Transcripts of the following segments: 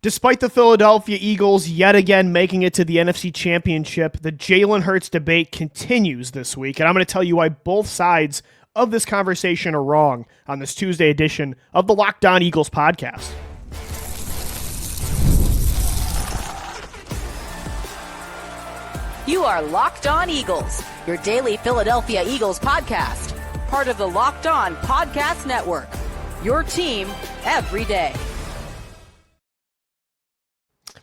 Despite the Philadelphia Eagles yet again making it to the NFC Championship, the Jalen Hurts debate continues this week, and I'm going to tell you why both sides of this conversation are wrong on this Tuesday edition of the Locked On Eagles podcast. You are Locked On Eagles, your daily Philadelphia Eagles podcast, part of the Locked On Podcast Network, your team every day.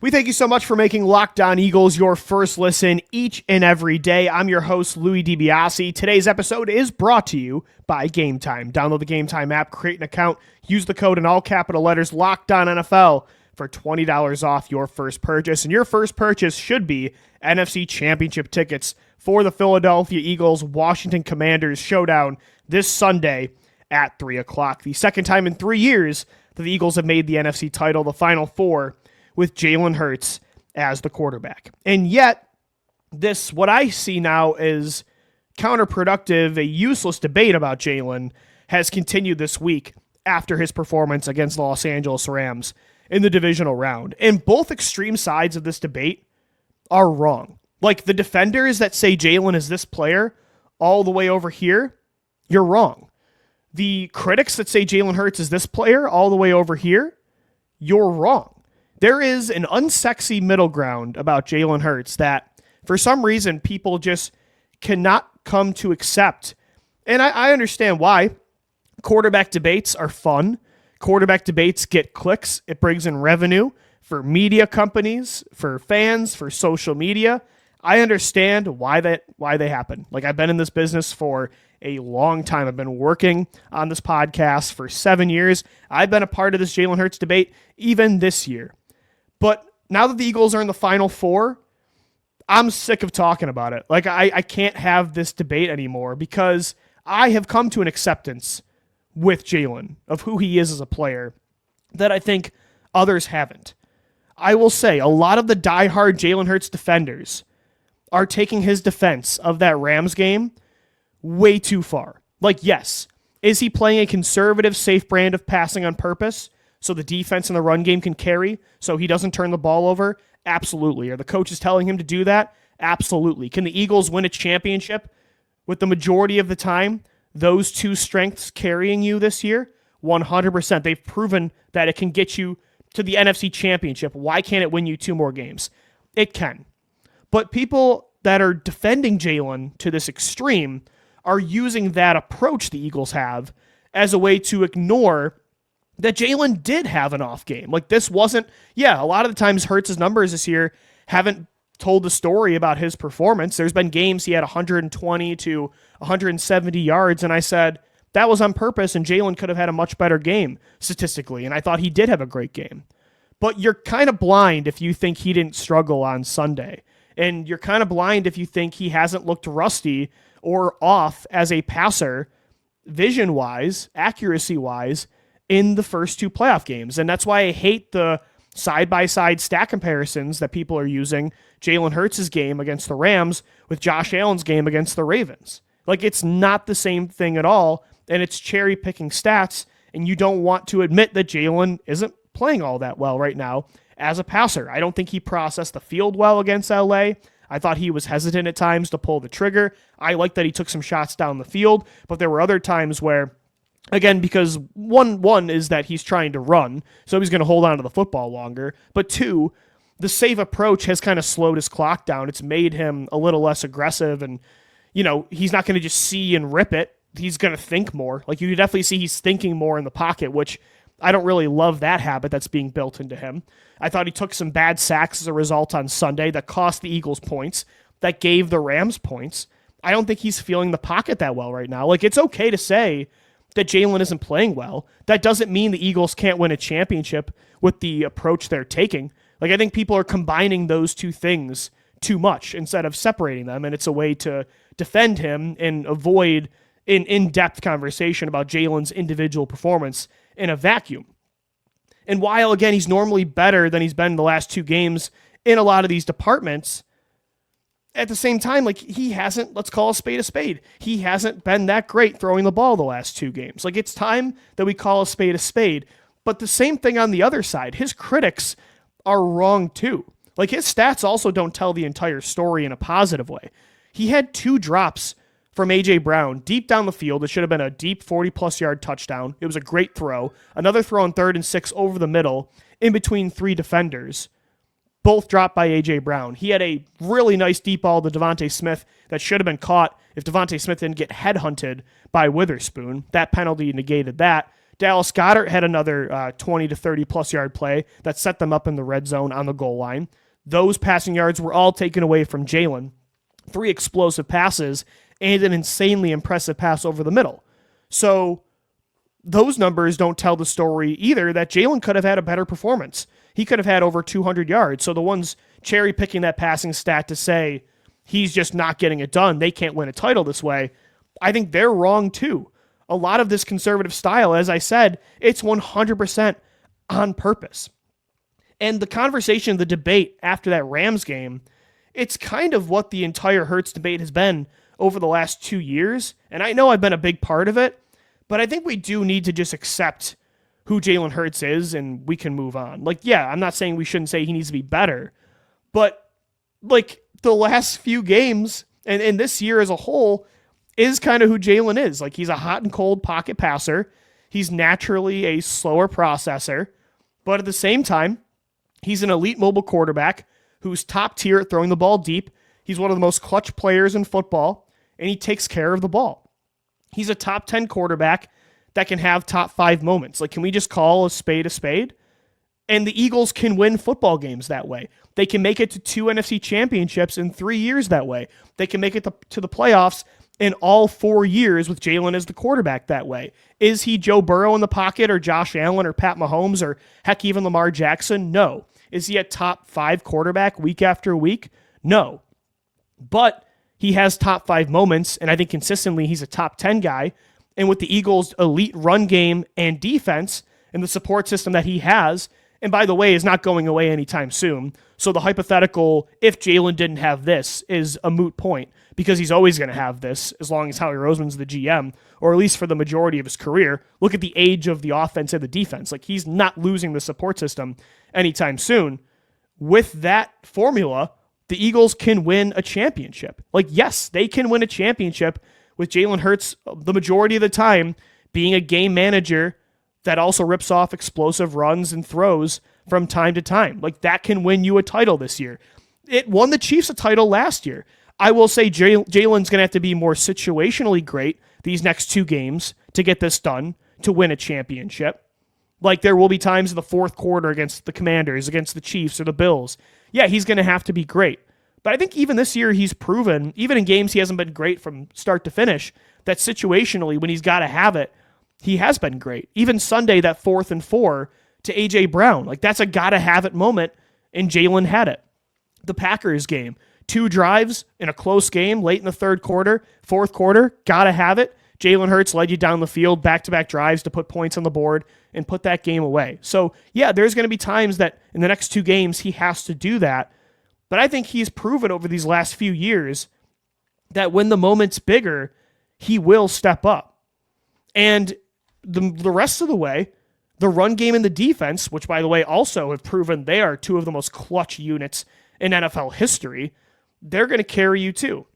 We thank you so much for making Locked On Eagles your first listen each and every day. I'm your host, Louie DiBiase. Today's episode is brought to you by Game Time. Download the Game Time app, create an account, use the code in all capital letters, Locked On NFL, for $20 off your first purchase. And your first purchase should be NFC Championship tickets for the Philadelphia Eagles Washington Commanders showdown this Sunday at 3 o'clock. The second time in 3 years that the Eagles have made the NFC title, the Final Four, with Jalen Hurts as the quarterback. And yet, this, what I see now is counterproductive, a useless debate about Jalen has continued this week after his performance against the Los Angeles Rams in the divisional round. And both extreme sides of this debate are wrong. Like the defenders that say Jalen is this player all the way over here, you're wrong. The critics that say Jalen Hurts is this player all the way over here, you're wrong. There is an unsexy middle ground about Jalen Hurts that, for some reason, people just cannot come to accept. And I understand why. Quarterback debates are fun. Quarterback debates get clicks. It brings in revenue for media companies, for fans, for social media. I understand why they happen. Like, I've been in this business for a long time. I've been working on this podcast for 7 years. I've been a part of this Jalen Hurts debate even this year. But now that the Eagles are in the Final Four, I'm sick of talking about it. Like, I can't have this debate anymore because I have come to an acceptance with Jalen of who he is as a player that I think others haven't. I will say a lot of the diehard Jalen Hurts defenders are taking his defense of that Rams game way too far. Like, yes, is he playing a conservative, safe brand of passing on purpose so the defense and the run game can carry, so he doesn't turn the ball over? Absolutely. Are the coaches telling him to do that? Absolutely. Can the Eagles win a championship with the majority of the time those two strengths carrying you this year? 100%. They've proven that it can get you to the NFC Championship. Why can't it win you 2 more games? It can. But people that are defending Jalen to this extreme are using that approach the Eagles have as a way to ignore that Jalen did have an off game. Like, this wasn't, a lot of the times Hurts' numbers this year haven't told the story about his performance. There's been games he had 120 to 170 yards, and I said that was on purpose, and Jalen could have had a much better game statistically, and I thought he did have a great game. But you're kind of blind if you think he didn't struggle on Sunday, and you're kind of blind if you think he hasn't looked rusty or off as a passer, vision-wise, accuracy-wise, in the first 2 playoff games. And that's why I hate the side-by-side stat comparisons that people are using Jalen Hurts' game against the Rams with Josh Allen's game against the Ravens. Like, it's not the same thing at all, and it's cherry-picking stats, and you don't want to admit that Jalen isn't playing all that well right now as a passer. I don't think he processed the field well against LA. I thought he was hesitant at times to pull the trigger. I like that he took some shots down the field, but there were other times where, again, because one is that he's trying to run, so he's going to hold on to the football longer. But 2, the safe approach has kind of slowed his clock down. It's made him a little less aggressive, and, he's not going to just see and rip it. He's going to think more. Like, you definitely see he's thinking more in the pocket, which I don't really love that habit that's being built into him. I thought he took some bad sacks as a result on Sunday that cost the Eagles points, that gave the Rams points. I don't think he's feeling the pocket that well right now. Like, it's okay to say that Jalen isn't playing well. That doesn't mean the Eagles can't win a championship with the approach they're taking. Like, I think people are combining those two things too much instead of separating them, and it's a way to defend him and avoid an in-depth conversation about Jalen's individual performance in a vacuum. And while, again, he's normally better than he's been in the last 2 games in a lot of these departments, at the same time, like, he hasn't, let's call a spade, he hasn't been that great throwing the ball the last 2 games. Like, it's time that we call a spade. But the same thing on the other side. His critics are wrong too. Like, his stats also don't tell the entire story in a positive way. He had 2 drops from A.J. Brown deep down the field. It should have been a deep 40-plus yard touchdown. It was a great throw. Another throw on 3rd and 6 over the middle in between 3 defenders. Both dropped by A.J. Brown. He had a really nice deep ball to Devontae Smith that should have been caught if Devontae Smith didn't get headhunted by Witherspoon. That penalty negated that. Dallas Goedert had another 20 to 30-plus yard play that set them up in the red zone on the goal line. Those passing yards were all taken away from Jalen. 3 explosive passes and an insanely impressive pass over the middle. So those numbers don't tell the story either that Jalen could have had a better performance. He could have had over 200 yards. So the ones cherry picking that passing stat to say he's just not getting it done, they can't win a title this way, I think they're wrong too. A lot of this conservative style, as I said, it's 100% on purpose. And the conversation, the debate after that Rams game, it's kind of what the entire Hurts debate has been over the last 2 years. And I know I've been a big part of it, but I think we do need to just accept who Jalen Hurts is and we can move on. Like, yeah, I'm not saying we shouldn't say he needs to be better, but like the last few games and this year as a whole is kind of who Jalen is. Like, he's a hot and cold pocket passer. He's naturally a slower processor, but at the same time, he's an elite mobile quarterback who's top tier at throwing the ball deep. He's one of the most clutch players in football, and he takes care of the ball. He's a top 10 quarterback that can have top 5 moments. Like, can we just call a spade a spade? And the Eagles can win football games that way. They can make it to 2 NFC championships in 3 years that way. They can make it to the playoffs in all 4 years with Jalen as the quarterback that way. Is he Joe Burrow in the pocket or Josh Allen or Pat Mahomes or heck, even Lamar Jackson? No. Is he a top 5 quarterback week after week? No. But he has top 5 moments, and I think consistently he's a top 10 guy. And with the Eagles' elite run game and defense and the support system that he has, and by the way, is not going away anytime soon. So the hypothetical, if Jalen didn't have this, is a moot point because he's always going to have this as long as Howie Roseman's the GM, or at least for the majority of his career. Look at the age of the offense and the defense. Like, he's not losing the support system anytime soon. With that formula, the Eagles can win a championship. Like, yes, they can win a championship with Jalen Hurts the majority of the time being a game manager that also rips off explosive runs and throws from time to time. Like, that can win you a title this year. It won the Chiefs a title last year. I will say Jalen's going to have to be more situationally great these next 2 games to get this done, to win a championship. Like, there will be times in the fourth quarter against the Commanders, against the Chiefs or the Bills. Yeah, he's going to have to be great. But I think even this year he's proven, even in games he hasn't been great from start to finish, that situationally when he's got to have it, he has been great. Even Sunday, that 4th and 4 to A.J. Brown. Like, that's a gotta-have-it moment, and Jalen had it. The Packers game, 2 drives in a close game late in the third quarter, fourth quarter, gotta have it. Jalen Hurts led you down the field, back-to-back drives to put points on the board and put that game away. So, yeah, there's going to be times that in the next 2 games he has to do that, but I think he's proven over these last few years that when the moment's bigger, he will step up. And the rest of the way, the run game and the defense, which, by the way, also have proven they are 2 of the most clutch units in NFL history, they're going to carry you too.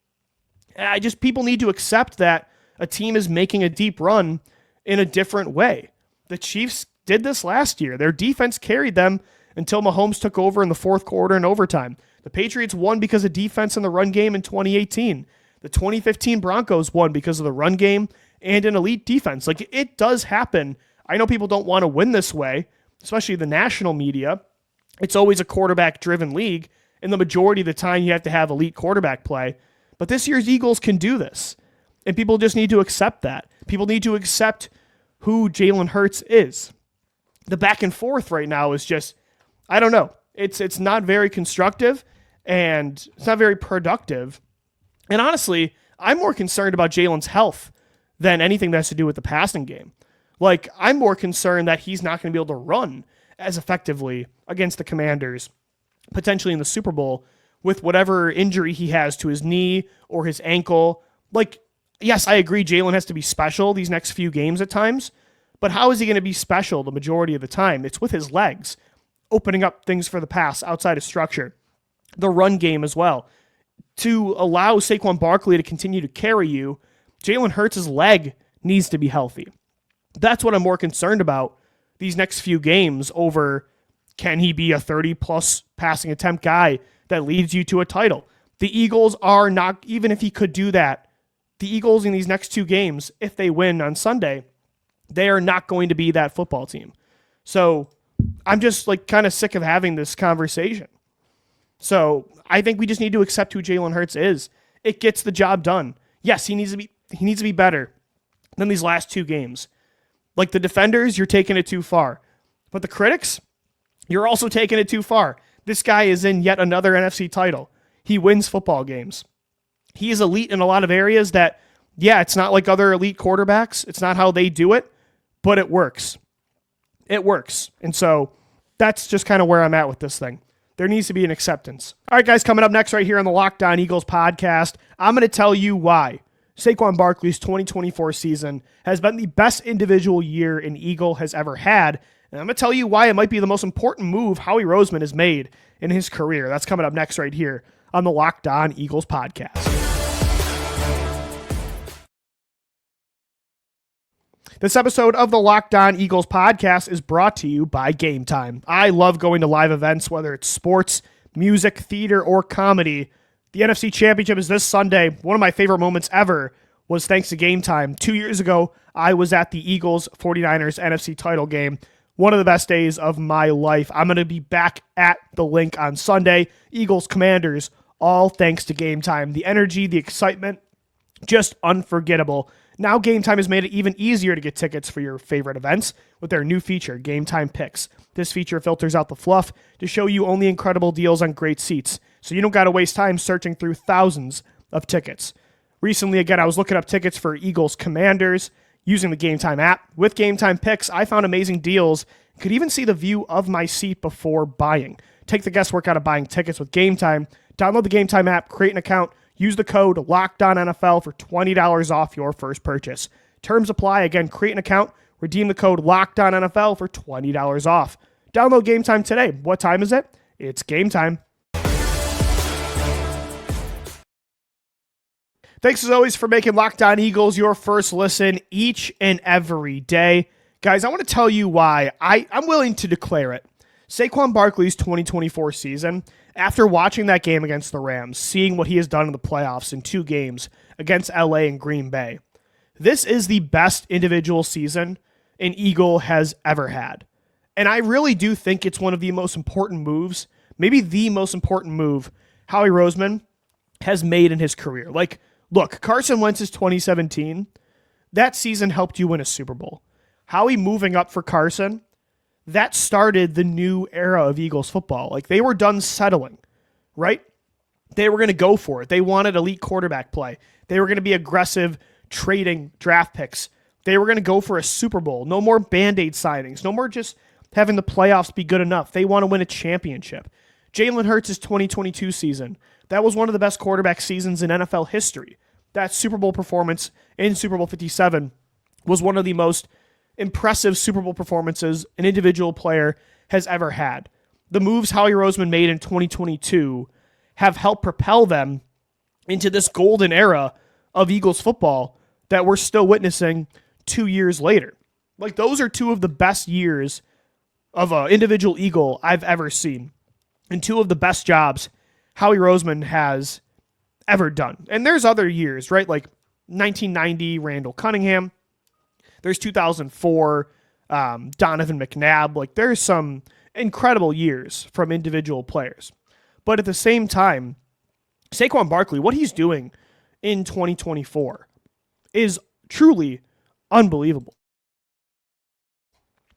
People need to accept that a team is making a deep run in a different way. The Chiefs did this last year. Their defense carried them until Mahomes took over in the fourth quarter and overtime. The Patriots won because of defense in the run game in 2018. The 2015 Broncos won because of the run game and an elite defense. Like, it does happen. I know people don't want to win this way, especially the national media. It's always a quarterback-driven league, and the majority of the time you have to have elite quarterback play. But this year's Eagles can do this, and people just need to accept that. People need to accept who Jalen Hurts is. The back and forth right now is just, I don't know. It's not very constructive, and it's not very productive. And honestly, I'm more concerned about Jalen's health than anything that has to do with the passing game. Like, I'm more concerned that he's not going to be able to run as effectively against the Commanders, potentially in the Super Bowl, with whatever injury he has to his knee or his ankle. Like, yes, I agree Jalen has to be special these next few games at times, but how is he going to be special the majority of the time? It's with his legs. opening up things for the pass outside of structure. The run game as well. To allow Saquon Barkley to continue to carry you, Jalen Hurts' leg needs to be healthy. That's what I'm more concerned about these next few games over, can he be a 30-plus passing attempt guy that leads you to a title? The Eagles are not, even if he could do that, the Eagles in these next two games, if they win on Sunday, they are not going to be that football team. So I'm just like kind of sick of having this conversation. So I think we just need to accept who Jalen Hurts is. It gets the job done. Yes, he needs to be better than these last two games. Like the defenders, you're taking it too far. But the critics, you're also taking it too far. This guy is in yet another NFC title. He wins football games. He is elite in a lot of areas that, yeah, it's not like other elite quarterbacks. It's not how they do it, but it works. It works. And so that's just kind of where I'm at with this thing. There needs to be an acceptance. All right, guys, coming up next right here on the Locked On Eagles podcast, I'm going to tell you why Saquon Barkley's 2024 season has been the best individual year an Eagle has ever had. And I'm going to tell you why it might be the most important move Howie Roseman has made in his career. That's coming up next right here on the Locked On Eagles podcast. This episode of the Locked On Eagles podcast is brought to you by Game Time. I love going to live events, whether it's sports, music, theater, or comedy. The NFC Championship is this Sunday. One of my favorite moments ever was thanks to Game Time. 2 years ago, I was at the Eagles 49ers NFC title game. One of the best days of my life. I'm going to be back at the link on Sunday. Eagles Commanders, all thanks to Game Time. The energy, the excitement, just unforgettable. Now Game Time has made it even easier to get tickets for your favorite events with their new feature, Game Time Picks. This feature filters out the fluff to show you only incredible deals on great seats, so you don't got to waste time searching through thousands of tickets. Recently, again, I was looking up tickets for Eagles Commanders using the Game Time app. With Game Time Picks, I found amazing deals. Could even see the view of my seat before buying. Take the guesswork out of buying tickets with Game Time. Download the Game Time app, create an account, use the code LOCKEDONNFL for $20 off your first purchase. Terms apply. Again, create an account, redeem the code LOCKEDONNFL for $20 off. Download Game Time today. What time is it? It's game time. Thanks as always for making Locked On Eagles your first listen each and every day. Guys, I want to tell you why I'm willing to declare it. Saquon Barkley's 2024 season, after watching that game against the Rams, seeing what he has done in the playoffs in two games against LA and Green Bay, this is the best individual season an Eagle has ever had. And I really do think it's one of the most important moves, maybe the most important move Howie Roseman has made in his career. Like, look, Carson Wentz's 2017, that season helped you win a Super Bowl. Howie moving up for Carson, that started the new era of Eagles football. Like, they were done settling, right? They were going to go for it. They wanted elite quarterback play. They were going to be aggressive trading draft picks. They were going to go for a Super Bowl. No more Band-Aid signings. No more just having the playoffs be good enough. They want to win a championship. Jalen Hurts' 2022 season, that was one of the best quarterback seasons in NFL history. That Super Bowl performance in Super Bowl 57 was one of the most impressive Super Bowl performances an individual player has ever had. The moves Howie Roseman made in 2022 have helped propel them into this golden era of Eagles football that we're still witnessing 2 years later. Like, those are two of the best years of an individual Eagle I've ever seen, and two of the best jobs Howie Roseman has ever done. And there's other years, right? Like 1990, Randall Cunningham. There's 2004, Donovan McNabb. Like, there's some incredible years from individual players. But at the same time, Saquon Barkley, what he's doing in 2024 is truly unbelievable.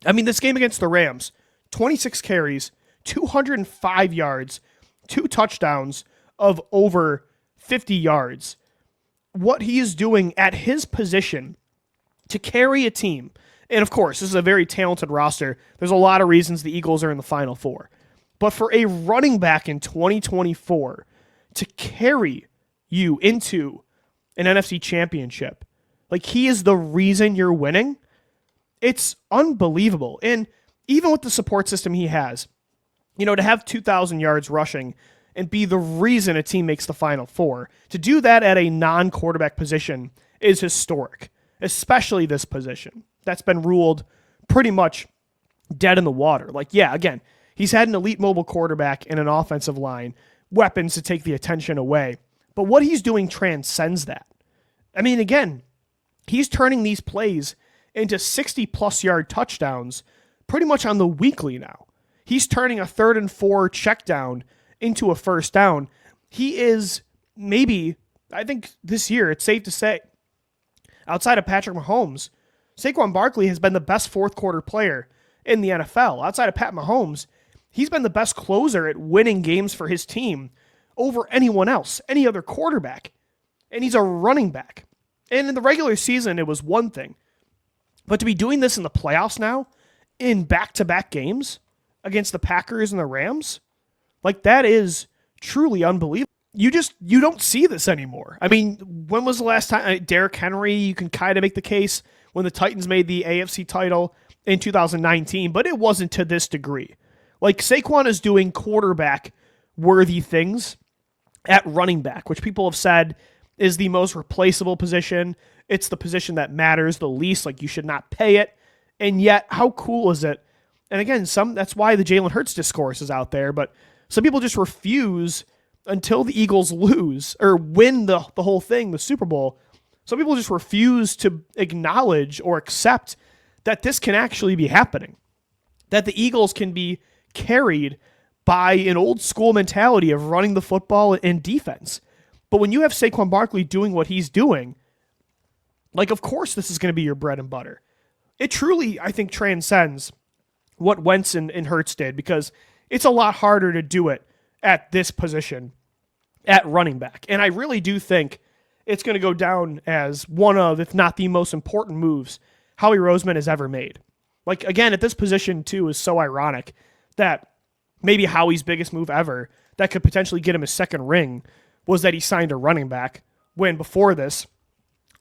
I mean, this game against the Rams, 26 carries, 205 yards, 2 touchdowns of over 50 yards. What he is doing at his position to carry a team, and of course, this is a very talented roster. There's a lot of reasons the Eagles are in the Final Four. But for a running back in 2024 to carry you into an NFC championship, like, he is the reason you're winning, it's unbelievable. And even with the support system he has, to have 2,000 yards rushing and be the reason a team makes the Final Four, to do that at a non-quarterback position is historic, especially this position that's been ruled pretty much dead in the water. Again, he's had an elite mobile quarterback and an offensive line, weapons to take the attention away. But what he's doing transcends that. I mean, again, he's turning these plays into 60-plus yard touchdowns pretty much on the weekly now. He's turning a 3rd and 4 check down into a first down. He is maybe, I think this year, it's safe to say, outside of Patrick Mahomes, Saquon Barkley has been the best fourth quarter player in the NFL. Outside of Pat Mahomes, he's been the best closer at winning games for his team over anyone else, any other quarterback. And he's a running back. And in the regular season, it was one thing. But to be doing this in the playoffs now, in back-to-back games against the Packers and the Rams, that is truly unbelievable. You don't see this anymore. I mean, when was the last time? Derrick Henry, you can kind of make the case when the Titans made the AFC title in 2019, but it wasn't to this degree. Saquon is doing quarterback-worthy things at running back, which people have said is the most replaceable position. It's the position that matters the least. You should not pay it. And yet, how cool is it? And again, that's why the Jalen Hurts discourse is out there, but some people just refuse until the Eagles lose or win the whole thing, the Super Bowl. Some people just refuse to acknowledge or accept that this can actually be happening, that the Eagles can be carried by an old school mentality of running the football and defense. But when you have Saquon Barkley doing what he's doing, of course this is going to be your bread and butter. It truly, I think, transcends what Wentz and Hurts did, because it's a lot harder to do it at this position, at running back. And I really do think it's going to go down as one of, if not the most important moves Howie Roseman has ever made. Again, at this position, too, is so ironic that maybe Howie's biggest move ever that could potentially get him his second ring was that he signed a running back, when before this,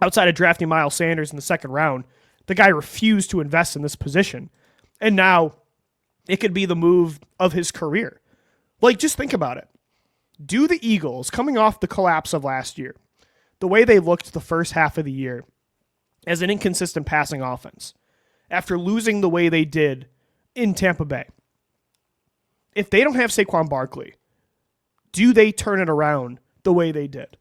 outside of drafting Miles Sanders in the second round, the guy refused to invest in this position. And now it could be the move of his career. Just think about it. Do the Eagles, coming off the collapse of last year, the way they looked the first half of the year as an inconsistent passing offense, after losing the way they did in Tampa Bay, if they don't have Saquon Barkley, do they turn it around the way they did?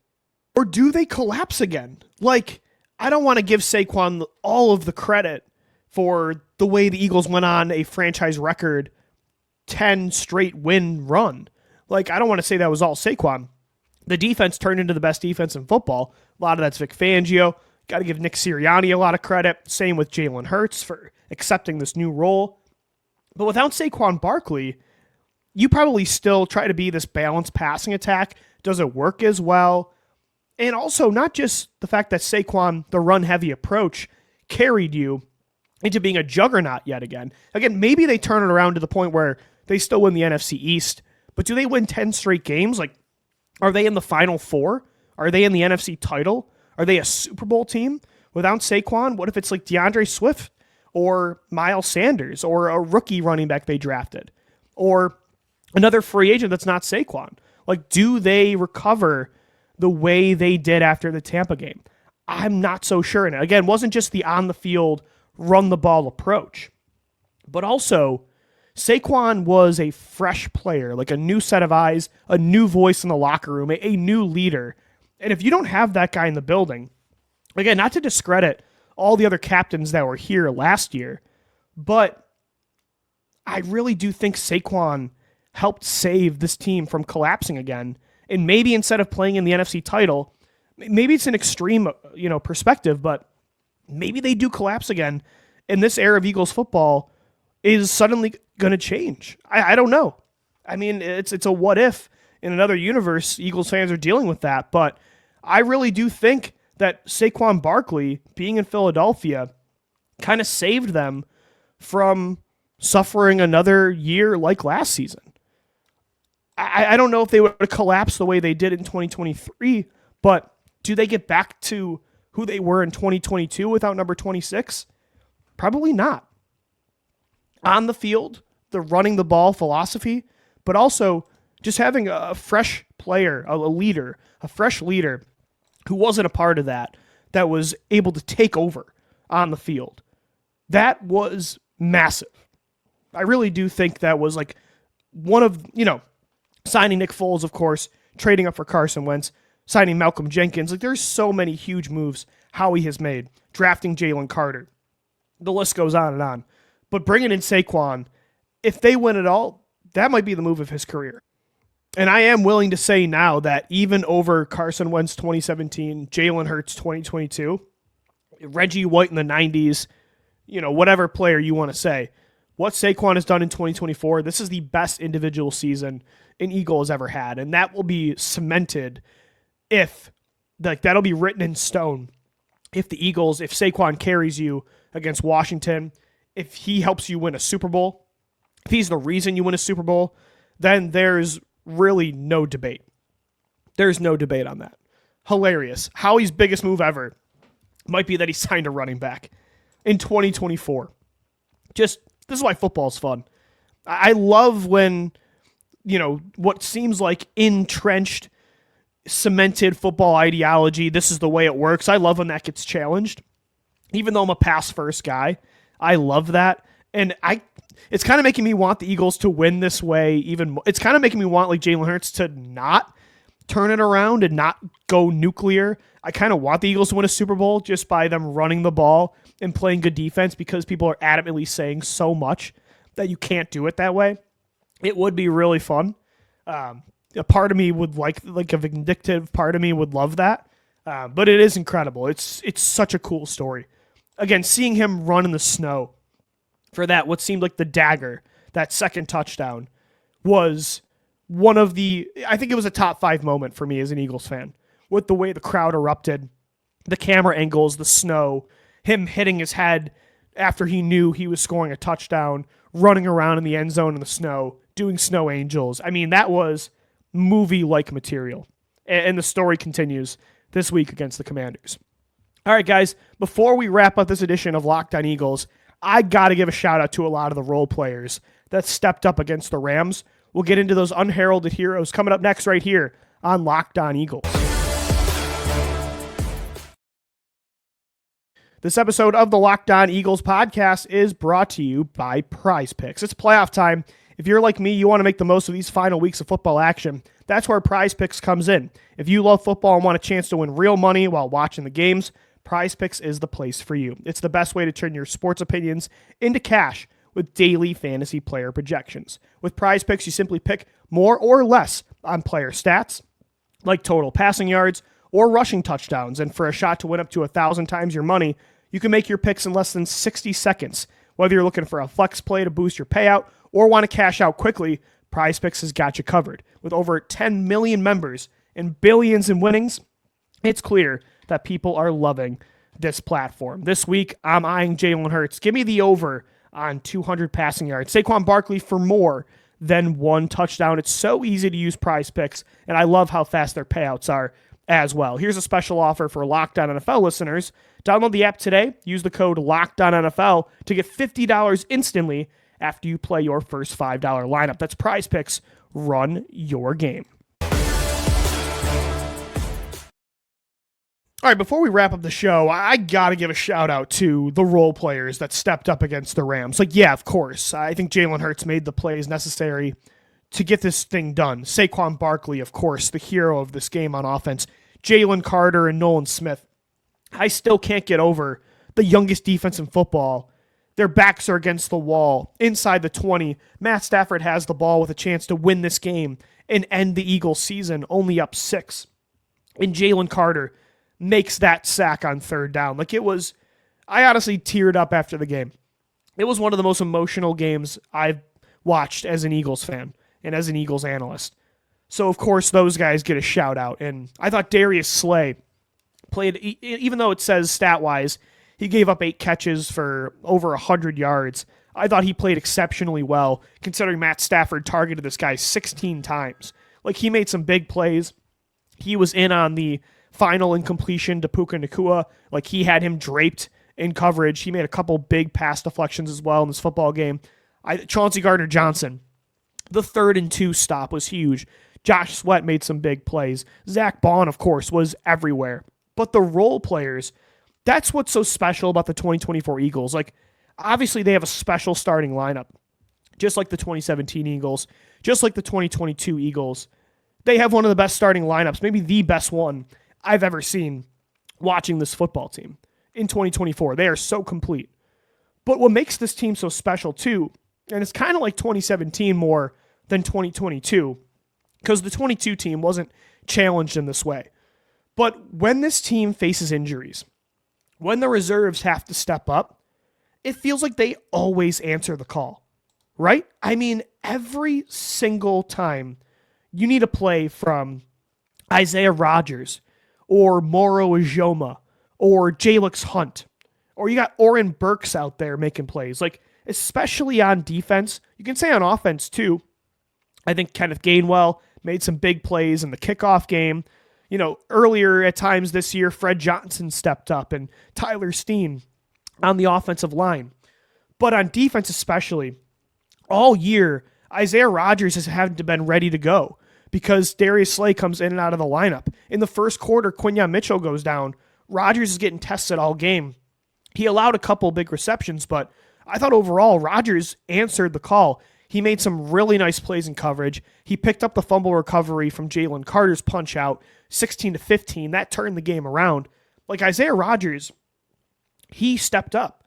Or do they collapse again? I don't want to give Saquon all of the credit for the way the Eagles went on a franchise record 10 straight win run. I don't want to say that was all Saquon. The defense turned into the best defense in football. A lot of that's Vic Fangio. Got to give Nick Sirianni a lot of credit. Same with Jalen Hurts for accepting this new role. But without Saquon Barkley, you probably still try to be this balanced passing attack. Does it work as well? And also, not just the fact that Saquon, the run-heavy approach, carried you into being a juggernaut yet again. Again, maybe they turn it around to the point where they still win the NFC East, but do they win 10 straight games? Are they in the Final Four? Are they in the NFC title? Are they a Super Bowl team without Saquon? What if it's DeAndre Swift or Miles Sanders or a rookie running back they drafted or another free agent that's not Saquon? Do they recover the way they did after the Tampa game? I'm not so sure. And again, it wasn't just the on-the-field, run-the-ball approach, but also Saquon was a fresh player, a new set of eyes, a new voice in the locker room, a new leader. And if you don't have that guy in the building, again, not to discredit all the other captains that were here last year, but I really do think Saquon helped save this team from collapsing again. And maybe instead of playing in the NFC title, maybe it's an extreme, perspective, but maybe they do collapse again. And this era of Eagles football is suddenly going to change. I don't know. I mean, it's a what if. In another universe, Eagles fans are dealing with that. But I really do think that Saquon Barkley being in Philadelphia kind of saved them from suffering another year like last season. I don't know if they would have collapsed the way they did in 2023, but do they get back to who they were in 2022 without number 26? Probably not. On the field, the running the ball philosophy, but also just having a fresh player, a fresh leader who wasn't a part of that was able to take over on the field. That was massive. I really do think that was like one of, signing Nick Foles, of course, trading up for Carson Wentz, signing Malcolm Jenkins. Like, there's so many huge moves Howie has made, drafting Jalen Carter. The list goes on and on. But bringing in Saquon, if they win it all, that might be the move of his career. And I am willing to say now that even over Carson Wentz 2017, Jalen Hurts 2022, Reggie White in the 90s, whatever player you want to say, what Saquon has done in 2024, this is the best individual season an Eagle has ever had. And that will be cemented that'll be written in stone if Saquon carries you against Washington, if he helps you win a Super Bowl, if he's the reason you win a Super Bowl, then there's really no debate. There's no debate on that. Hilarious. Howie's biggest move ever might be that he signed a running back in 2024. This is why football's fun. I love when, what seems like entrenched, cemented football ideology, this is the way it works. I love when that gets challenged. Even though I'm a pass-first guy, I love that. And it's kind of making me want the Eagles to win this way even more. It's kind of making me want like Jalen Hurts to not turn it around and not go nuclear. I kind of want the Eagles to win a Super Bowl just by them running the ball and playing good defense, because people are adamantly saying so much that you can't do it that way. It would be really fun. A part of me would like a vindictive part of me would love that. But it is incredible. It's such a cool story. Again, seeing him run in the snow for that, what seemed like the dagger, that second touchdown, was one of I think it was a top 5 moment for me as an Eagles fan, with the way the crowd erupted, the camera angles, the snow, him hitting his head after he knew he was scoring a touchdown, running around in the end zone in the snow, doing snow angels. I mean, that was movie-like material. And the story continues this week against the Commanders. All right, guys, before we wrap up this edition of Locked On Eagles, I got to give a shout-out to a lot of the role players that stepped up against the Rams. We'll get into those unheralded heroes coming up next right here on Locked On Eagles. This episode of the Locked On Eagles podcast is brought to you by PrizePicks. It's playoff time. If you're like me, you want to make the most of these final weeks of football action. That's where PrizePicks comes in. If you love football and want a chance to win real money while watching the games, PrizePicks is the place for you. It's the best way to turn your sports opinions into cash with daily fantasy player projections. With PrizePicks, you simply pick more or less on player stats, like total passing yards or rushing touchdowns. And for a shot to win up to 1,000 times your money, you can make your picks in less than 60 seconds. Whether you're looking for a flex play to boost your payout or want to cash out quickly, PrizePicks has got you covered. With over 10 million members and billions in winnings, it's clear that people are loving this platform. This week, I'm eyeing Jalen Hurts. Give me the over on 200 passing yards. Saquon Barkley for more than 1 touchdown. It's so easy to use PrizePicks, and I love how fast their payouts are as well. Here's a special offer for Locked On NFL listeners. Download the app today. Use the code LOCKEDONNFL to get $50 instantly after you play your first $5 lineup. That's PrizePicks. Run your game. All right, before we wrap up the show, I got to give a shout out to the role players that stepped up against the Rams. Like, yeah, of course. I think Jalen Hurts made the plays necessary to get this thing done. Saquon Barkley, of course, the hero of this game on offense. Jalen Carter and Nolan Smith. I still can't get over the youngest defense in football. Their backs are against the wall, inside the 20. Matt Stafford has the ball with a chance to win this game and end the Eagles season only up 6. And Jalen Carter makes that sack on 3rd down. I honestly teared up after the game. It was one of the most emotional games I've watched as an Eagles fan and as an Eagles analyst. So, of course, those guys get a shout out. And I thought Darius Slay played, even though it says stat-wise, he gave up 8 catches for over 100 yards. I thought he played exceptionally well, considering Matt Stafford targeted this guy 16 times. He made some big plays. He was in on the final incompletion to Puka Nacua. He had him draped in coverage. He made a couple big pass deflections as well in this football game. Chauncey Gardner-Johnson The 3rd and 2 stop was huge. Josh Sweat made some big plays. Zach Bond, of course, was everywhere. But the role players, that's what's so special about the 2024 Eagles. Like, obviously, they have a special starting lineup, just like the 2017 Eagles, just like the 2022 Eagles. They have one of the best starting lineups, maybe the best one I've ever seen watching this football team in 2024. They are so complete. But what makes this team so special, too, and it's kind of like 2017 more than 2022, because the 22 team wasn't challenged in this way. But when this team faces injuries, when the reserves have to step up, it feels like they always answer the call, right? I mean, every single time you need a play from Isaiah Rodgers or Moro Ojomo or Jalyx Hunt, or you got Oren Burks out there making plays, like especially on defense. You can say on offense too. I think Kenneth Gainwell made some big plays in the kickoff game. You know, earlier at times this year, Fred Johnson stepped up and Tyler Steen on the offensive line. But on defense especially, all year, Isaiah Rodgers has had to been ready to go because Darius Slay comes in and out of the lineup. In the first quarter, Quinyon Mitchell goes down. Rodgers is getting tested all game. He allowed a couple big receptions, but I thought overall Rodgers answered the call. He made some really nice plays in coverage. He picked up the fumble recovery from Jalen Carter's punch out, 16-15. That turned the game around. Like Isaiah Rodgers, he stepped up.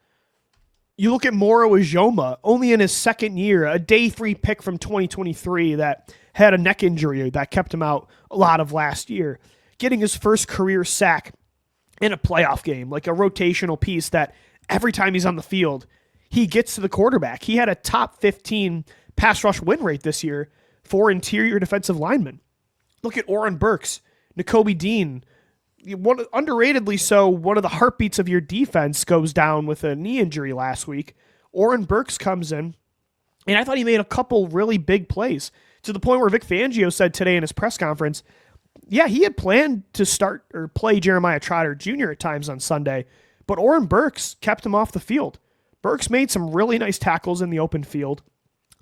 You look at Moro Ojomo, only in his second year, a day 3 pick from 2023 that had a neck injury that kept him out a lot of last year, getting his first career sack in a playoff game, like a rotational piece that every time he's on the field, he gets to the quarterback. He had a top 15 pass rush win rate this year for interior defensive linemen. Look at Oren Burks, Nakobe Dean. Underratedly so, one of the heartbeats of your defense goes down with a knee injury last week. Oren Burks comes in, and I thought he made a couple really big plays to the point where Vic Fangio said today in his press conference, yeah, he had planned to start or play Jeremiah Trotter Jr. at times on Sunday, but Oren Burks kept him off the field. Burks made some really nice tackles in the open field.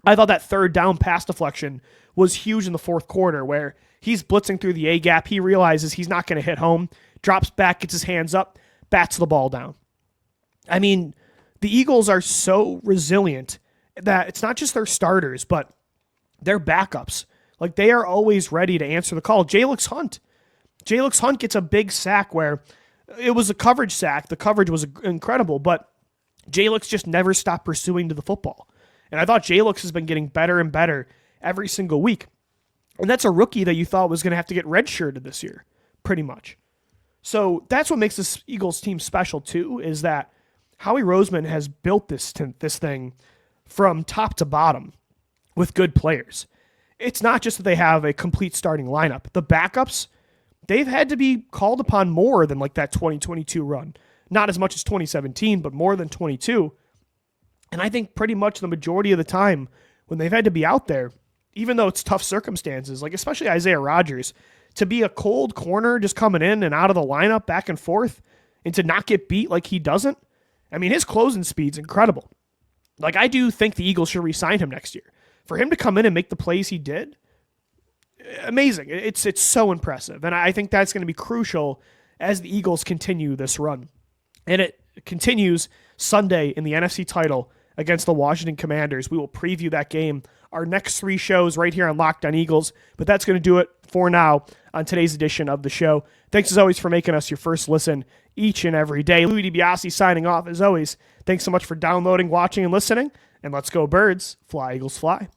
I thought that 3rd down pass deflection was huge in the 4th quarter where he's blitzing through the A-gap. He realizes he's not going to hit home, drops back, gets his hands up, bats the ball down. I mean, the Eagles are so resilient that it's not just their starters, but their backups. Like, they are always ready to answer the call. Jalyx Hunt gets a big sack where it was a coverage sack. The coverage was incredible, but Jalyx just never stopped pursuing to the football. And I thought Jalyx has been getting better and better every single week. And that's a rookie that you thought was going to have to get redshirted this year, pretty much. So that's what makes this Eagles team special, too, is that Howie Roseman has built this thing from top to bottom with good players. It's not just that they have a complete starting lineup. The backups, they've had to be called upon more than like that 2022 run. Not as much as 2017, but more than 22. And I think pretty much the majority of the time when they've had to be out there, even though it's tough circumstances, like especially Isaiah Rodgers, to be a cold corner just coming in and out of the lineup back and forth and to not get beat like he doesn't, I mean, his closing speed's incredible. Like, I do think the Eagles should re-sign him next year. For him to come in and make the plays he did, amazing. It's so impressive. And I think that's going to be crucial as the Eagles continue this run. And it continues Sunday in the NFC title against the Washington Commanders. We will preview that game, our next 3 shows right here on Locked On Eagles. But that's going to do it for now on today's edition of the show. Thanks as always for making us your first listen each and every day. Louie DiBiase signing off as always. Thanks so much for downloading, watching, and listening. And let's go Birds. Fly, Eagles, fly.